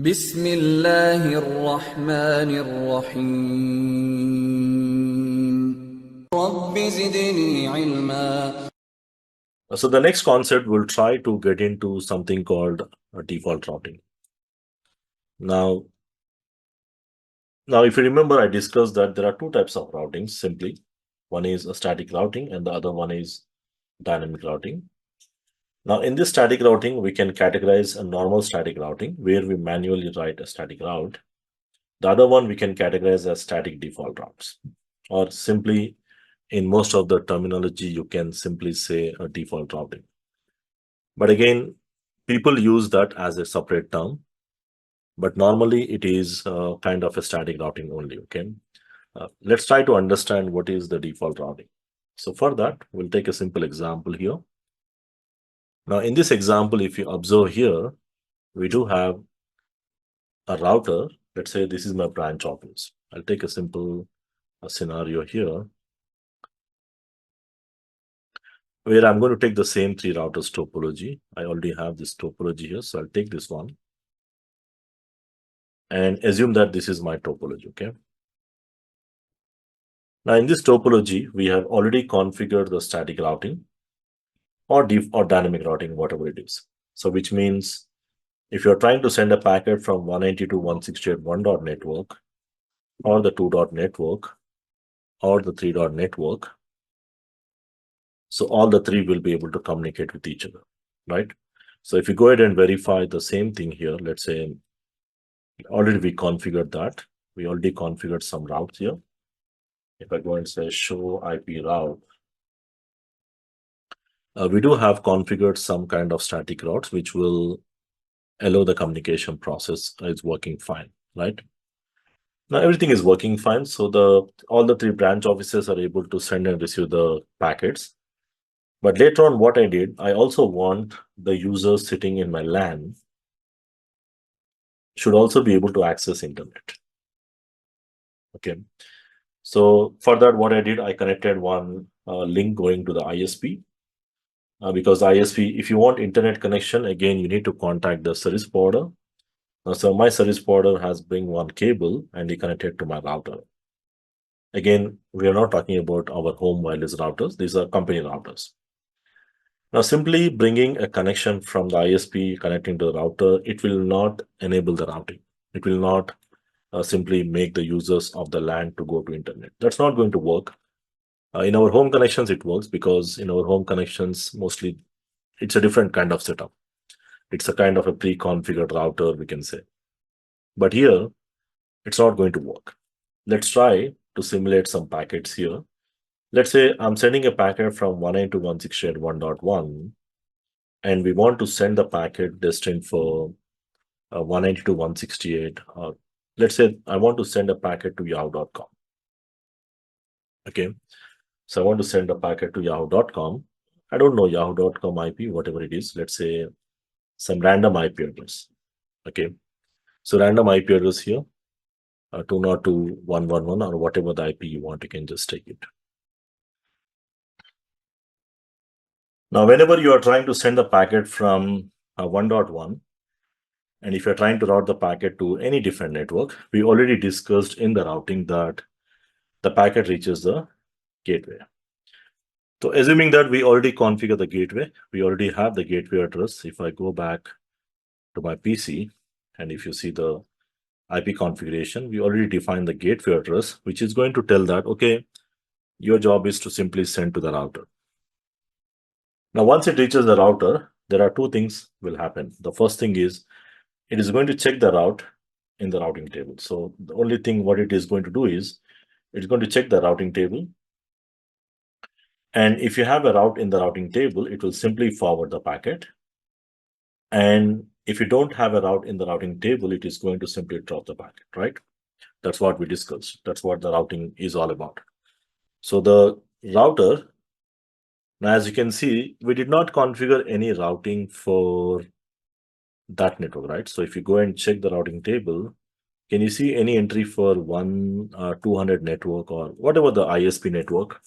بسم الله الرحمن الرحيم رب زدني علما. So the next concept, we'll try to get into something called default routing. Now, if you remember, I discussed that there are two types of routing simply. One is a static routing and the other one is dynamic routing. Now, in this static routing, we can categorize a normal static routing where we manually write a static route. The other one we can categorize as static default routes, or simply in most of the terminology, you can simply say a default routing. But again, people use that as a separate term, but normally it is kind of a static routing only. Okay, let's try to understand what is the default routing. So for that, we'll take a simple example here. Now, in this example, if you observe here, we do have a router. Let's say this is my branch office. I'll take a simple scenario here where I'm going to take the same three routers topology. I already have this topology here, so I'll take this one and assume that this is my topology. Okay. Now, in this topology, we have already configured the static routing or dynamic routing, whatever it is. So, which means if you're trying to send a packet from 192.168.1 network or the 2 network or the 3 network, so all the three will be able to communicate with each other, right? So if you go ahead and verify the same thing here, let's say already we configured that. We already configured some routes here. If I go and say show IP route, we do have configured some kind of static routes which will allow the communication process is working fine, right? Now everything is working fine. So all the three branch offices are able to send and receive the packets. But later on, what I did, I also want the users sitting in my LAN should also be able to access internet. Okay. So for that, what I did, I connected one link going to the ISP. Because ISP, if you want internet connection, again, you need to contact the service provider. So my service provider has bring one cable and he connected to my router. Again, we are not talking about our home wireless routers. These are company routers. Now, simply bringing a connection from the ISP connecting to the router, it will not enable the routing. It will not simply make the users of the LAN to go to internet. That's not going to work. In our home connections, it works because in our home connections, mostly it's a different kind of setup. It's a kind of a pre-configured router, we can say. But here, it's not going to work. Let's try to simulate some packets here. Let's say I'm sending a packet from 192.168.1.1, and we want to send the packet destined for 192.168. Let's say I want to send a packet to yahoo.com. Okay. So I want to send a packet to yahoo.com. I don't know yahoo.com IP, whatever it is. Let's say some random IP address. Okay. So random IP address here, 202.111 or whatever the IP you want, you can just take it. Now, whenever you are trying to send a packet from 1.1, and if you're trying to route the packet to any different network, we already discussed in the routing that the packet reaches the gateway. So assuming that we already configure the gateway, we already have the gateway address. If I go back to my PC, and if you see the IP configuration, we already defined the gateway address, which is going to tell that, okay, your job is to simply send to the router. Now, once it reaches the router, there are two things will happen. The first thing is it is going to check the route in the routing table. So the only thing what it is going to do is it's going to check the routing table. And if you have a route in the routing table, it will simply forward the packet. And if you don't have a route in the routing table, it is going to simply drop the packet, right? That's what we discussed. That's what the routing is all about. So the router, now as you can see, we did not configure any routing for that network, right? So if you go and check the routing table, can you see any entry for 200 network or whatever the ISP network?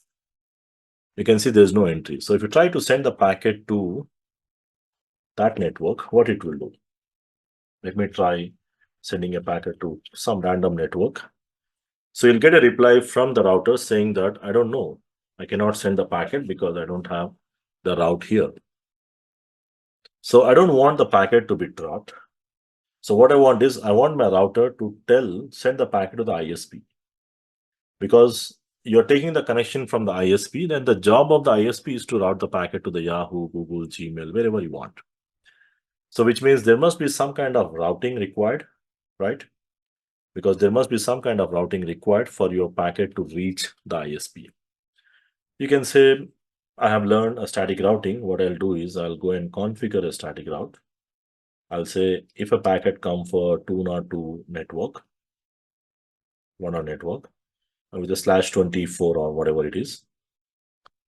You can see there's no entry. So if you try to send the packet to that network, what it will do? Let me try sending a packet to some random network. So you'll get a reply from the router saying that I don't know, I cannot send the packet because I don't have the route here. So I don't want the packet to be dropped. So what I want is I want my router to send the packet to the ISP. Because you're taking the connection from the ISP, then the job of the ISP is to route the packet to the Yahoo, Google, Gmail, wherever you want. So which means there must be some kind of routing required, right? Because there must be some kind of routing required for your packet to reach the ISP. You can say, I have learned a static routing. What I'll do is I'll go and configure a static route. I'll say if a packet come for 202 network, 1 network, with a /24 or whatever it is,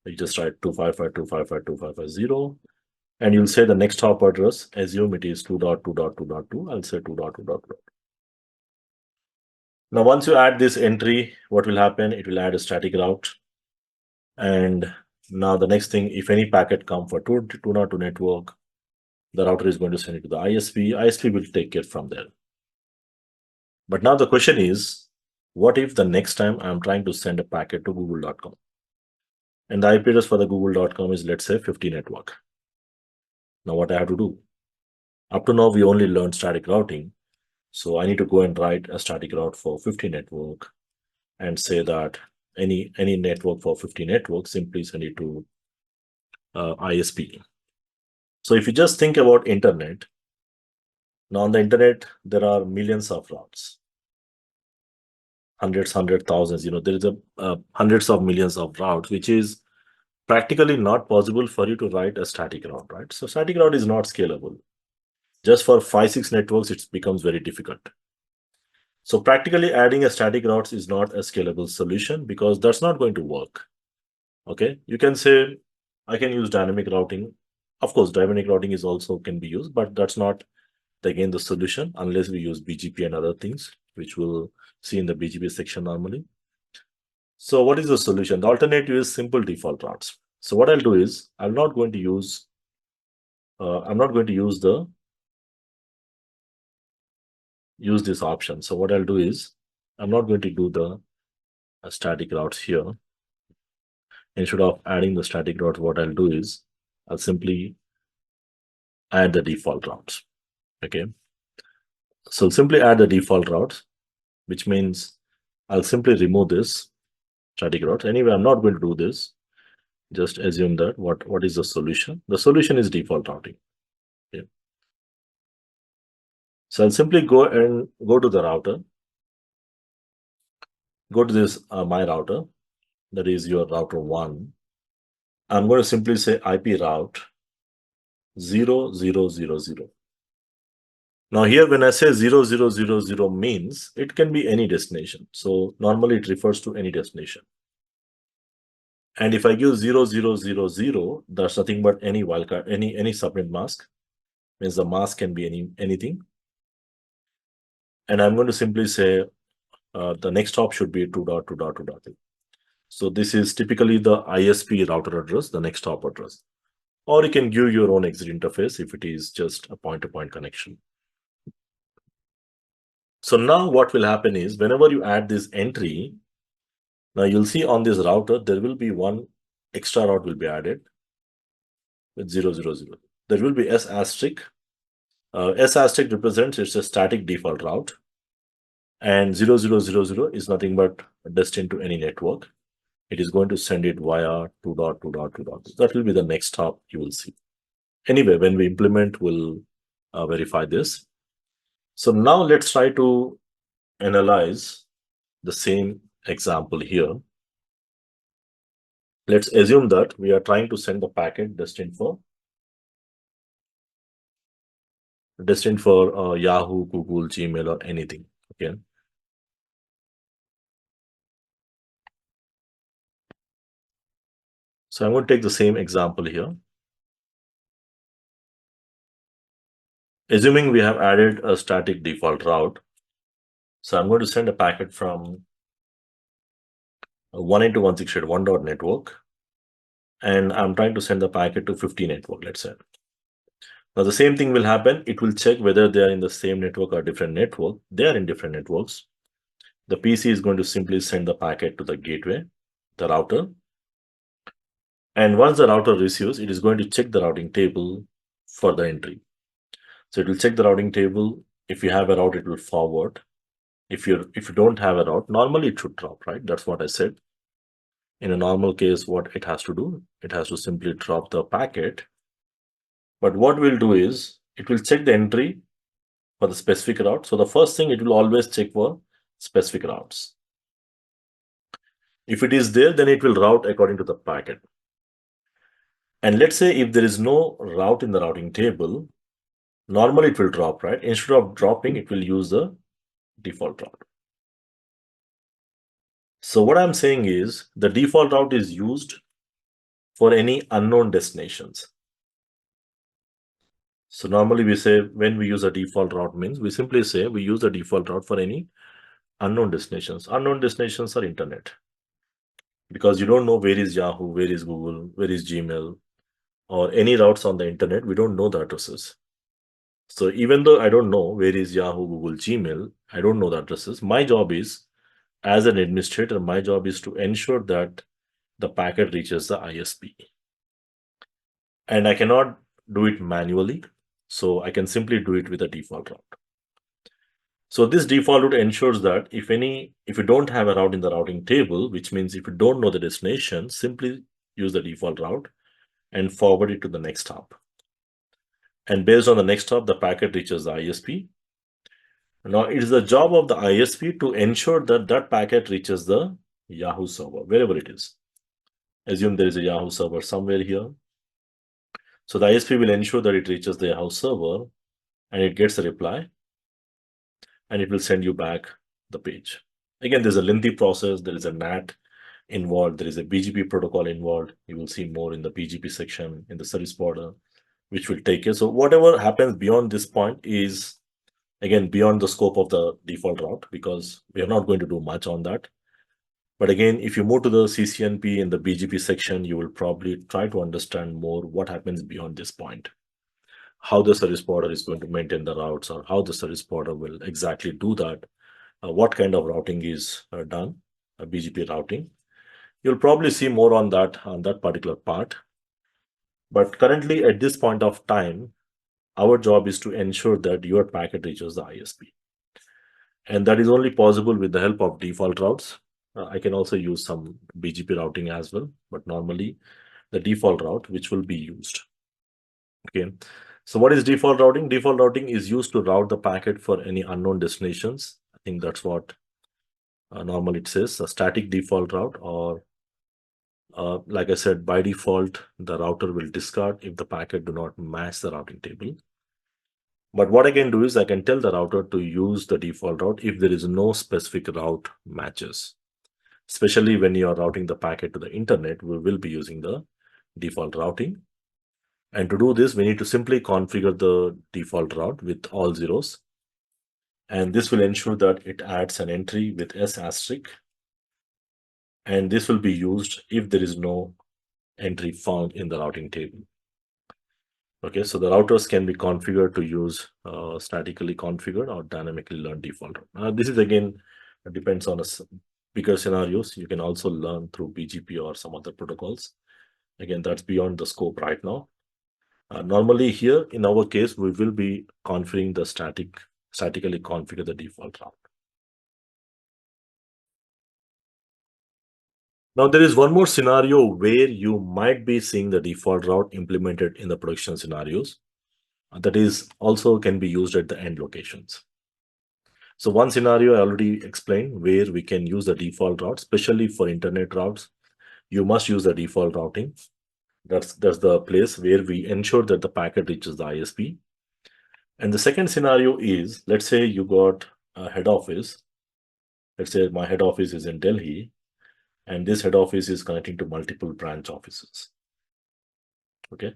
you just write 255.255.255.0, and you'll say the next hop address, assume it is 2.2.2.2. I'll say 2.2.2. Now, once you add this entry, what will happen? It will add a static route. And now the next thing, if any packet come for 2.2 network, the router is going to send it to the ISP. ISP will take it from there. But now the question is, what if the next time I'm trying to send a packet to google.com? And the IP address for the google.com is, let's say, 50 network. Now what I have to do? Up to now, we only learned static routing. So I need to go and write a static route for 50 network and say that any network for 50 networks, simply send it to ISP. So if you just think about internet, now on the internet, there are millions of routes. Hundreds, thousands, there is hundreds of millions of routes, which is practically not possible for you to write a static route, right? So static route is not scalable. Just for 5-6 networks, it becomes very difficult. So practically adding a static routes is not a scalable solution because that's not going to work. Okay, you can say, I can use dynamic routing. Of course, dynamic routing is also can be used, but that's not, again, the solution unless we use BGP and other things, which we'll see in the BGP section normally. So what is the solution? The alternative is simple default routes. So what I'll do is I'm not going to use this option. So what I'll do is I'm not going to do the static routes here. Instead of adding the static routes, what I'll do is I'll simply add the default routes. Okay. So simply add the default routes, which means I'll simply remove this static routes. Anyway, I'm not going to do this. Just assume that what is the solution? The solution is default routing. Okay. So I'll simply go to the router. Go to this my router, that is your router 1. I'm going to simply say IP route 0000. Now here, when I say 0000 means it can be any destination. So normally it refers to any destination. And if I give 0000, that's nothing but any wildcard, any subnet mask. Means the mask can be anything. And I'm going to simply say the next hop should be 2.2.2.2. So this is typically the ISP router address, the next hop address. Or you can give your own exit interface if it is just a point-to-point connection. So now what will happen is whenever you add this entry, now you'll see on this router, there will be one extra route will be added with 000. There will be S asterisk. S asterisk represents it's a static default route. And 0000 is nothing but destined to any network. It is going to send it via 2.2.2. That will be the next hop you will see. Anyway, when we implement, we'll verify this. So now let's try to analyze the same example here. Let's assume that we are trying to send the packet destined for Yahoo, Google, Gmail, or anything. Okay. So I'm going to take the same example here. Assuming we have added a static default route. So I'm going to send a packet from 192.168.1 network. And I'm trying to send the packet to 50 network, let's say. Now the same thing will happen. It will check whether they are in the same network or different network. They are in different networks. The PC is going to simply send the packet to the gateway, the router. And once the router receives, it is going to check the routing table for the entry. So it will check the routing table. If you have a route, it will forward. If you don't have a route, normally it should drop, right? That's what I said. In a normal case, what it has to do, it has to simply drop the packet. But what we'll do is it will check the entry for the specific route. So the first thing it will always check for specific routes. If it is there, then it will route according to the packet. And let's say if there is no route in the routing table, normally it will drop, right? Instead of dropping, it will use the default route. So what I'm saying is the default route is used for any unknown destinations. So normally we say when we use a default route means we simply say we use the default route for any unknown destinations. Unknown destinations are internet. Because you don't know where is Yahoo, where is Google, where is Gmail, or any routes on the internet, we don't know the addresses. So even though I don't know where is Yahoo, Google, Gmail, I don't know the addresses. My job is, as an administrator, my job is to ensure that the packet reaches the ISP. And I cannot do it manually. So I can simply do it with a default route. So this default route ensures that if you don't have a route in the routing table, which means if you don't know the destination, simply use the default route and forward it to the next hop. And based on the next hop, the packet reaches the ISP. Now it is the job of the ISP to ensure that that packet reaches the Yahoo server, wherever it is. Assume there is a Yahoo server somewhere here. So the ISP will ensure that it reaches the Yahoo server and it gets a reply and it will send you back the page. Again, there's a lengthy process. There is a NAT involved. There is a BGP protocol involved. You will see more in the BGP section in the service border, which will take it. So whatever happens beyond this point is, again, beyond the scope of the default route, because we are not going to do much on that. But again, if you move to the CCNP and the BGP section, you will probably try to understand more what happens beyond this point. How the service border is going to maintain the routes, or how the service border will exactly do that. What kind of routing is done, BGP routing. You'll probably see more on that particular part. But currently, at this point of time, our job is to ensure that your packet reaches the ISP. And that is only possible with the help of default routes. I can also use some BGP routing as well, but normally the default route which will be used. Okay. So what is default routing? Default routing is used to route the packet for any unknown destinations. I think that's what normally it says, a static default route, or like I said, by default, the router will discard if the packet do not match the routing table. But what I can do is I can tell the router to use the default route if there is no specific route matches. Especially when you are routing the packet to the internet, we will be using the default routing. And to do this, we need to simply configure the default route with all zeros. And this will ensure that it adds an entry with S asterisk. And this will be used if there is no entry found in the routing table. Okay, so the routers can be configured to use statically configured or dynamically learned default route. This is again, depends on a bigger scenarios. You can also learn through BGP or some other protocols. Again, that's beyond the scope right now. Normally here, in our case, we will be configuring the statically configure the default route. Now, there is one more scenario where you might be seeing the default route implemented in the production scenarios. That is also can be used at the end locations. So one scenario I already explained where we can use the default route, especially for internet routes. You must use the default routing. That's the place where we ensure that the packet reaches the ISP. And the second scenario is, let's say you got a head office. Let's say my head office is in Delhi, and this head office is connecting to multiple branch offices. Okay.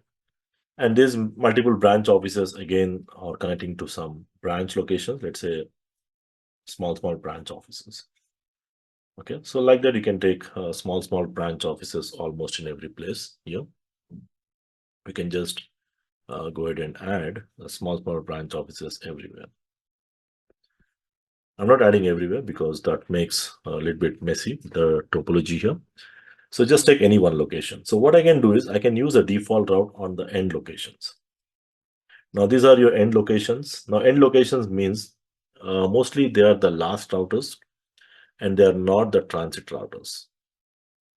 And these multiple branch offices, again, are connecting to some branch locations, let's say small branch offices. Okay. So like that, you can take small branch offices almost in every place here. We can just go ahead and add small branch offices everywhere. I'm not adding everywhere because that makes a little bit messy, the topology here. So just take any one location. So what I can do is I can use a default route on the end locations. Now these are your end locations. Now end locations means mostly they are the last routers and they are not the transit routers.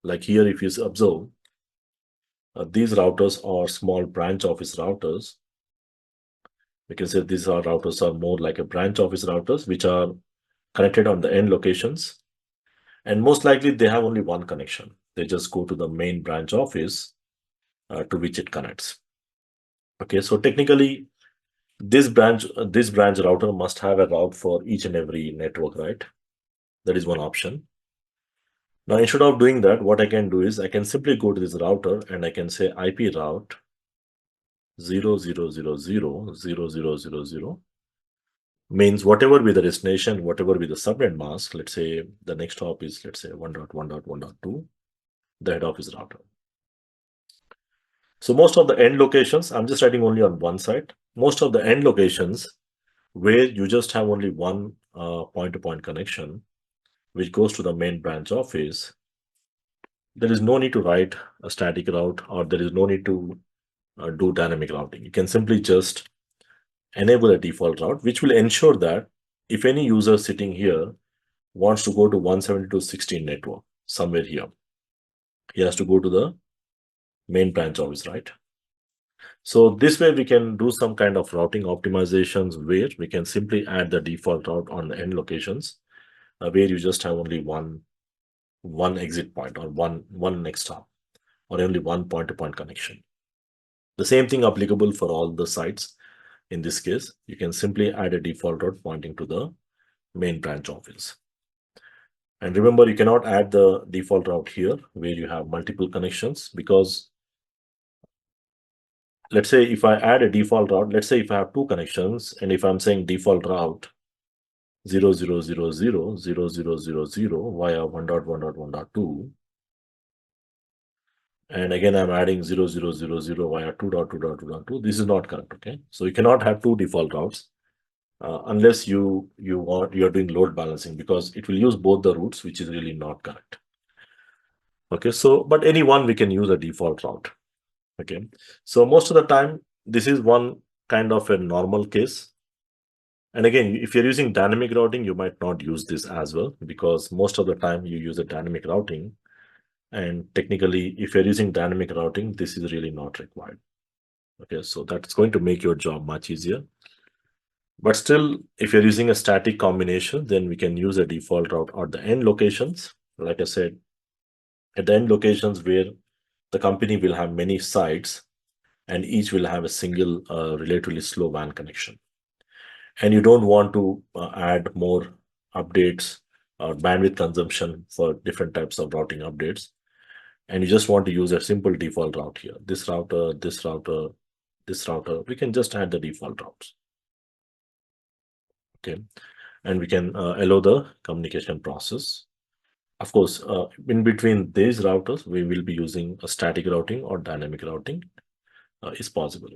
Like here, if you observe, these routers are small branch office routers. We can say these routers are more like a branch office routers, which are connected on the end locations. And most likely they have only one connection. They just go to the main branch office to which it connects. Okay, so technically this branch router must have a route for each and every network, right? That is one option. Now, instead of doing that, what I can do is I can simply go to this router and I can say IP route 00000000 means whatever be the destination, whatever be the subnet mask, let's say the next hop is, let's say 1.1.1.2, the head office router. So most of the end locations, I'm just writing only on one side. Most of the end locations where you just have only one point-to-point connection, which goes to the main branch office, there is no need to write a static route or there is no need to do dynamic routing. You can simply just enable a default route, which will ensure that if any user sitting here wants to go to 172.16 network somewhere here, he has to go to the main branch office, right? So this way we can do some kind of routing optimizations where we can simply add the default route on the end locations where you just have only one exit point or one next hop or only one point-to-point connection. The same thing applicable for all the sites. In this case, you can simply add a default route pointing to the main branch office. And remember, you cannot add the default route here where you have multiple connections, because let's say if I add a default route, let's say if I have two connections and if I'm saying default route 00000000 via 1.1.1.2, and again I'm adding 0000 via 2.2.2.2, this is not correct. Okay, so you cannot have two default routes unless you're doing load balancing, because it will use both the routes, which is really not correct. Okay, so but any one we can use a default route. Okay, so most of the time this is one kind of a normal case. And again, if you're using dynamic routing, you might not use this as well, because most of the time you use a dynamic routing. And technically, if you're using dynamic routing, this is really not required. Okay, so that's going to make your job much easier. But still, if you're using a static combination, then we can use a default route at the end locations. Like I said, at the end locations where the company will have many sites and each will have a single relatively slow WAN connection. And you don't want to add more updates or bandwidth consumption for different types of routing updates. And you just want to use a simple default route here. This router, this router, this router, we can just add the default routes. Okay, and we can allow the communication process. Of course, in between these routers, we will be using a static routing or dynamic routing is possible.